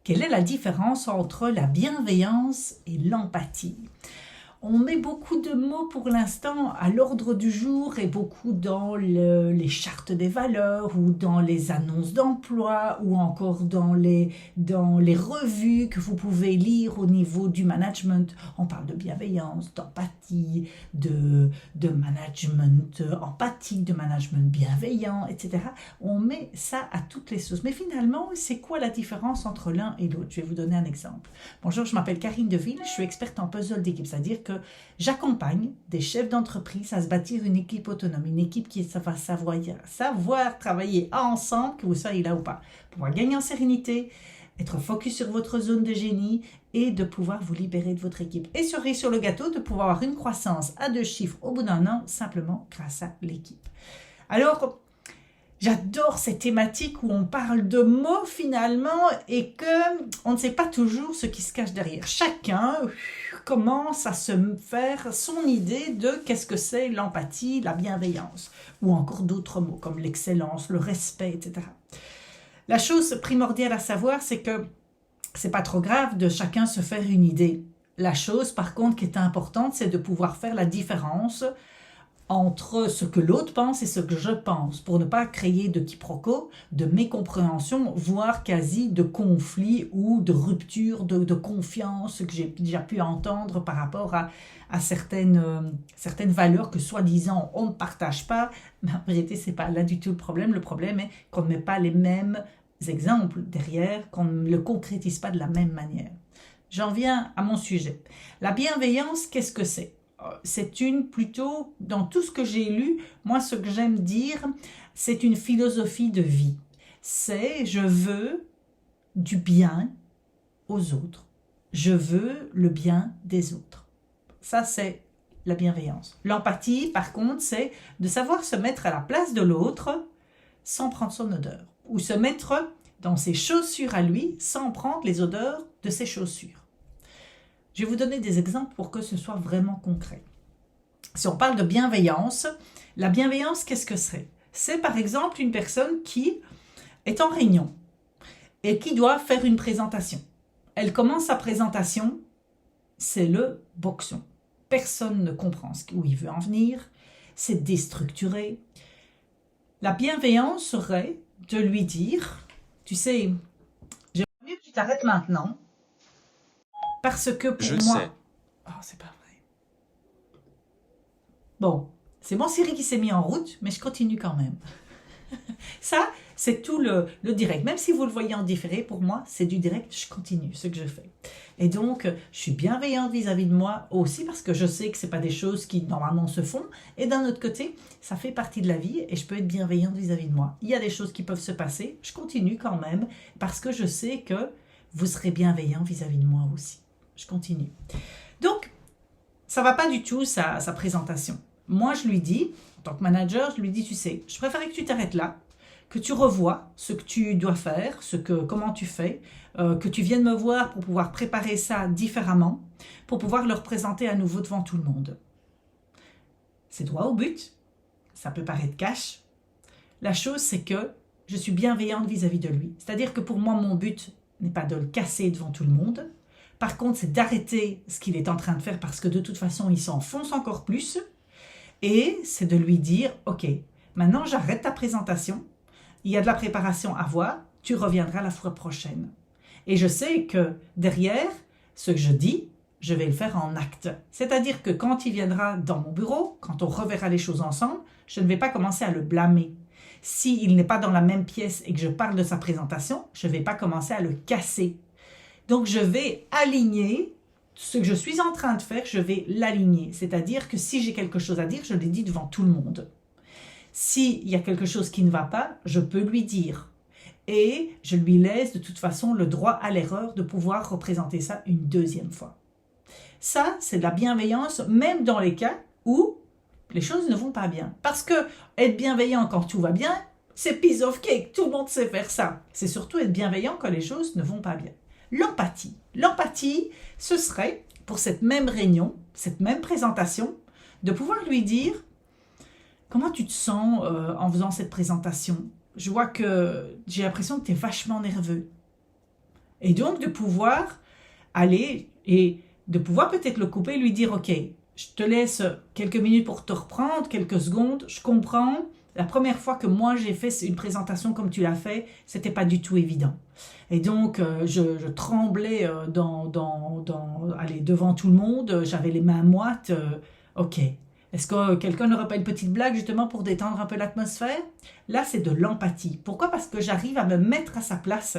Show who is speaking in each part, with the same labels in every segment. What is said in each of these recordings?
Speaker 1: Quelle est la différence entre la bienveillance et l'empathie? On met beaucoup de mots pour l'instant à l'ordre du jour et beaucoup dans les chartes des valeurs ou dans les annonces d'emploi ou encore dans les revues que vous pouvez lire au niveau du management. On parle de bienveillance, d'empathie, de management empathique, de management bienveillant, etc. On met ça à toutes les sauces. Mais finalement, c'est quoi la différence entre l'un et l'autre? Je vais vous donner un exemple. Bonjour, je m'appelle Karine Deville, je suis experte en puzzle d'équipe, c'est-à-dire que j'accompagne des chefs d'entreprise à se bâtir une équipe autonome, une équipe qui va savoir travailler ensemble, que vous soyez là ou pas, pouvoir gagner en sérénité, être focus sur votre zone de génie et de pouvoir vous libérer de votre équipe. Et cerise sur le gâteau, de pouvoir avoir une croissance à 2 chiffres au bout d'un an, simplement grâce à l'équipe. Alors, j'adore cette thématique où on parle de mots finalement et qu'on ne sait pas toujours ce qui se cache derrière. Chacun commence à se faire son idée de qu'est-ce que c'est l'empathie, la bienveillance, ou encore d'autres mots comme l'excellence, le respect, etc. La chose primordiale à savoir, c'est que c'est pas trop grave de chacun se faire une idée. La chose, par contre, qui est importante, c'est de pouvoir faire la différence entre ce que l'autre pense et ce que je pense, pour ne pas créer de quiproquos, de mécompréhension, voire quasi de conflit ou de rupture de confiance que j'ai déjà pu entendre par rapport à certaines valeurs que soi-disant on ne partage pas. Mais en vérité, ce n'est pas là du tout le problème. Le problème est qu'on ne met pas les mêmes exemples derrière, qu'on ne le concrétise pas de la même manière. J'en viens à mon sujet. La bienveillance, qu'est-ce que c'est? C'est plutôt, dans tout ce que j'ai lu, moi ce que j'aime dire, c'est une philosophie de vie. C'est je veux du bien aux autres. Je veux le bien des autres. Ça, c'est la bienveillance. L'empathie, par contre, c'est de savoir se mettre à la place de l'autre sans prendre son odeur. Ou se mettre dans ses chaussures à lui sans prendre les odeurs de ses chaussures. Je vais vous donner des exemples pour que ce soit vraiment concret. Si on parle de bienveillance, la bienveillance, qu'est-ce que c'est? C'est par exemple une personne qui est en réunion et qui doit faire une présentation. Elle commence sa présentation, c'est le boxon. Personne ne comprend où il veut en venir, c'est déstructuré. La bienveillance serait de lui dire, tu sais, j'aimerais mieux que tu t'arrêtes maintenant. Parce que pour moi...
Speaker 2: sais.
Speaker 1: Oh, c'est pas vrai. Bon, c'est mon Siri qui s'est mis en route, mais je continue quand même. Ça, c'est tout le direct. Même si vous le voyez en différé, pour moi, c'est du direct, je continue ce que je fais. Et donc, je suis bienveillante vis-à-vis de moi aussi parce que je sais que ce n'est pas des choses qui normalement se font. Et d'un autre côté, ça fait partie de la vie et je peux être bienveillante vis-à-vis de moi. Il y a des choses qui peuvent se passer, je continue quand même parce que je sais que vous serez bienveillant vis-à-vis de moi aussi. Je continue. Donc, ça ne va pas du tout sa présentation. Moi, je lui dis, en tant que manager, je lui dis, tu sais, je préférerais que tu t'arrêtes là, que tu revoies ce que tu dois faire, comment tu fais, que tu viennes me voir pour pouvoir préparer ça différemment, pour pouvoir le représenter à nouveau devant tout le monde. C'est droit au but, ça peut paraître cash. La chose, c'est que je suis bienveillante vis-à-vis de lui. C'est-à-dire que pour moi, mon but n'est pas de le casser devant tout le monde. Par contre, c'est d'arrêter ce qu'il est en train de faire parce que de toute façon, il s'enfonce encore plus. Et c'est de lui dire, ok, maintenant j'arrête ta présentation. Il y a de la préparation à voir. Tu reviendras la fois prochaine. Et je sais que derrière, ce que je dis, je vais le faire en acte. C'est-à-dire que quand il viendra dans mon bureau, quand on reverra les choses ensemble, je ne vais pas commencer à le blâmer. S'il n'est pas dans la même pièce et que je parle de sa présentation, je ne vais pas commencer à le casser. Donc, je vais aligner ce que je suis en train de faire, je vais l'aligner. C'est-à-dire que si j'ai quelque chose à dire, je le dis devant tout le monde. S'il y a quelque chose qui ne va pas, je peux lui dire. Et je lui laisse de toute façon le droit à l'erreur de pouvoir représenter ça une deuxième fois. Ça, c'est de la bienveillance, même dans les cas où les choses ne vont pas bien. Parce que être bienveillant quand tout va bien, c'est piece of cake. Tout le monde sait faire ça. C'est surtout être bienveillant quand les choses ne vont pas bien. L'empathie. L'empathie, ce serait, pour cette même réunion, cette même présentation, de pouvoir lui dire comment tu te sens en faisant cette présentation. Je vois que j'ai l'impression que tu es vachement nerveux. Et donc de pouvoir aller et de pouvoir peut-être le couper et lui dire « Ok, je te laisse quelques minutes pour te reprendre, quelques secondes, je comprends. La première fois que moi j'ai fait une présentation comme tu l'as fait, c'était pas du tout évident. Et donc je tremblais allez, devant tout le monde, j'avais les mains moites. Ok, est-ce que quelqu'un n'aurait pas une petite blague justement pour détendre un peu l'atmosphère? Là, c'est de l'empathie. Pourquoi? Parce que j'arrive à me mettre à sa place.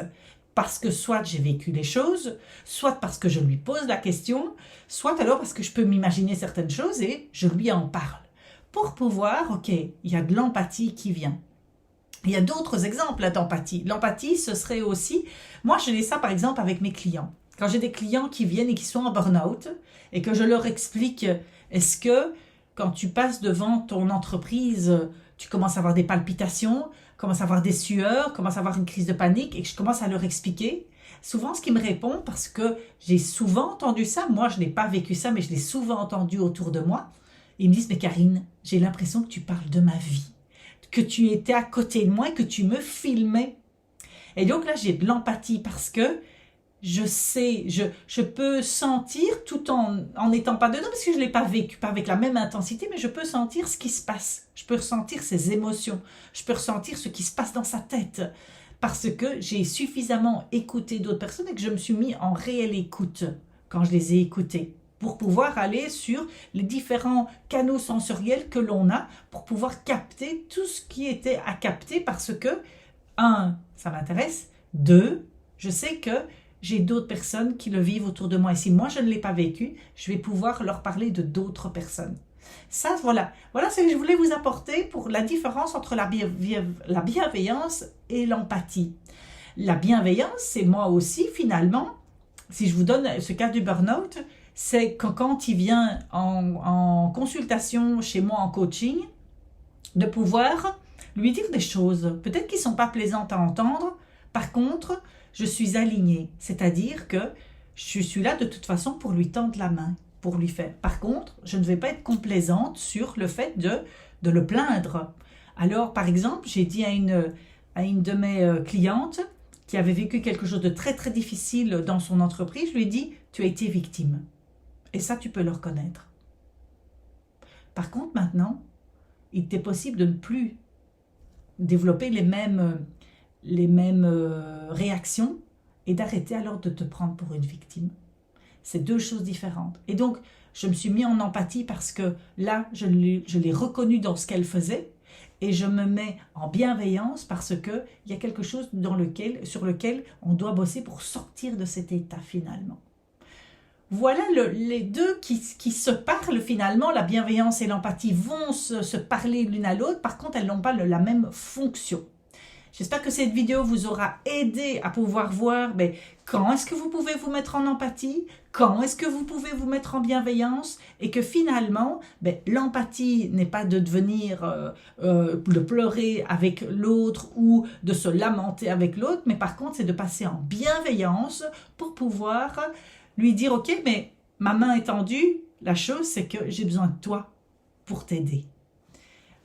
Speaker 1: Parce que soit j'ai vécu les choses, soit parce que je lui pose la question, soit alors parce que je peux m'imaginer certaines choses et je lui en parle. Pour pouvoir, ok, il y a de l'empathie qui vient. Il y a d'autres exemples d'empathie. L'empathie, ce serait aussi, moi je l'ai ça par exemple avec mes clients. Quand j'ai des clients qui viennent et qui sont en burn-out et que je leur explique, est-ce que quand tu passes devant ton entreprise, tu commences à avoir des palpitations, commences à avoir des sueurs, commences à avoir une crise de panique et que je commence à leur expliquer, souvent ce qu'ils me répondent, parce que j'ai souvent entendu ça, moi je n'ai pas vécu ça, mais je l'ai souvent entendu autour de moi, ils me disent, mais Karine, j'ai l'impression que tu parles de ma vie, que tu étais à côté de moi et que tu me filmais. Et donc là, j'ai de l'empathie parce que je sais, je peux sentir tout en n'étant pas dedans, parce que je ne l'ai pas vécu, pas avec la même intensité, mais je peux sentir ce qui se passe. Je peux ressentir ses émotions. Je peux ressentir ce qui se passe dans sa tête. Parce que j'ai suffisamment écouté d'autres personnes et que je me suis mis en réelle écoute quand je les ai écoutées, pour pouvoir aller sur les différents canaux sensoriels que l'on a, pour pouvoir capter tout ce qui était à capter, parce que, un, ça m'intéresse, deux, je sais que j'ai d'autres personnes qui le vivent autour de moi. Et si moi, je ne l'ai pas vécu, je vais pouvoir leur parler de d'autres personnes. Ça, voilà. Voilà ce que je voulais vous apporter pour la différence entre la bienveillance et l'empathie. La bienveillance, c'est moi aussi, finalement, si je vous donne ce cas du burn-out, c'est quand il vient en consultation chez moi en coaching, de pouvoir lui dire des choses, peut-être qui ne sont pas plaisantes à entendre. Par contre, je suis alignée, c'est-à-dire que je suis là de toute façon pour lui tendre la main, pour lui faire. Par contre, je ne vais pas être complaisante sur le fait de le plaindre. Alors, par exemple, j'ai dit à une de mes clientes qui avait vécu quelque chose de très très difficile dans son entreprise, je lui ai dit, tu as été victime. Et ça, tu peux le reconnaître. Par contre, maintenant, il était possible de ne plus développer les mêmes réactions et d'arrêter alors de te prendre pour une victime. C'est deux choses différentes. Et donc, je me suis mis en empathie parce que là, je l'ai reconnu dans ce qu'elle faisait et je me mets en bienveillance parce qu'il y a quelque chose sur lequel on doit bosser pour sortir de cet état finalement. Voilà les deux qui se parlent finalement, la bienveillance et l'empathie vont se parler l'une à l'autre, par contre elles n'ont pas la même fonction. J'espère que cette vidéo vous aura aidé à pouvoir voir quand est-ce que vous pouvez vous mettre en empathie, quand est-ce que vous pouvez vous mettre en bienveillance et que finalement, l'empathie n'est pas de devenir, de pleurer avec l'autre ou de se lamenter avec l'autre, mais par contre, c'est de passer en bienveillance pour pouvoir lui dire « Ok, mais ma main est tendue, la chose c'est que j'ai besoin de toi pour t'aider. »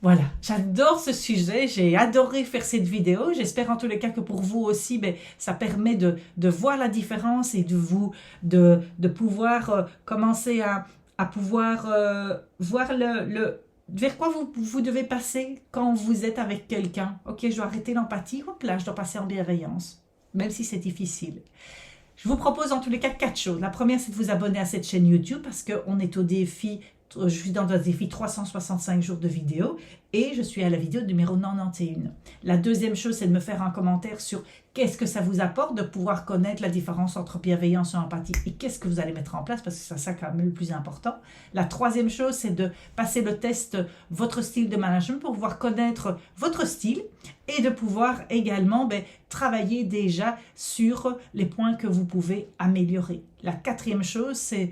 Speaker 1: Voilà, j'adore ce sujet, j'ai adoré faire cette vidéo. J'espère en tous les cas que pour vous aussi, ça permet de voir la différence et de pouvoir commencer à pouvoir voir vers quoi vous devez passer quand vous êtes avec quelqu'un. Ok, je dois arrêter l'empathie, hop là, je dois passer en bienveillance, même si c'est difficile. Je vous propose en tous les cas 4 choses. La première, c'est de vous abonner à cette chaîne YouTube parce qu'on est au défi. Je suis dans un défi 365 jours de vidéos et je suis à la vidéo numéro 91. La deuxième chose, c'est de me faire un commentaire sur qu'est-ce que ça vous apporte de pouvoir connaître la différence entre bienveillance et empathie et qu'est-ce que vous allez mettre en place parce que c'est ça quand même le plus important. La troisième chose, c'est de passer le test votre style de management pour pouvoir connaître votre style et de pouvoir également travailler déjà sur les points que vous pouvez améliorer. La quatrième chose, c'est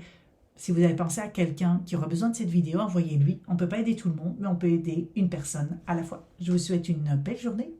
Speaker 1: si vous avez pensé à quelqu'un qui aurait besoin de cette vidéo, envoyez-lui. On ne peut pas aider tout le monde, mais on peut aider une personne à la fois. Je vous souhaite une belle journée.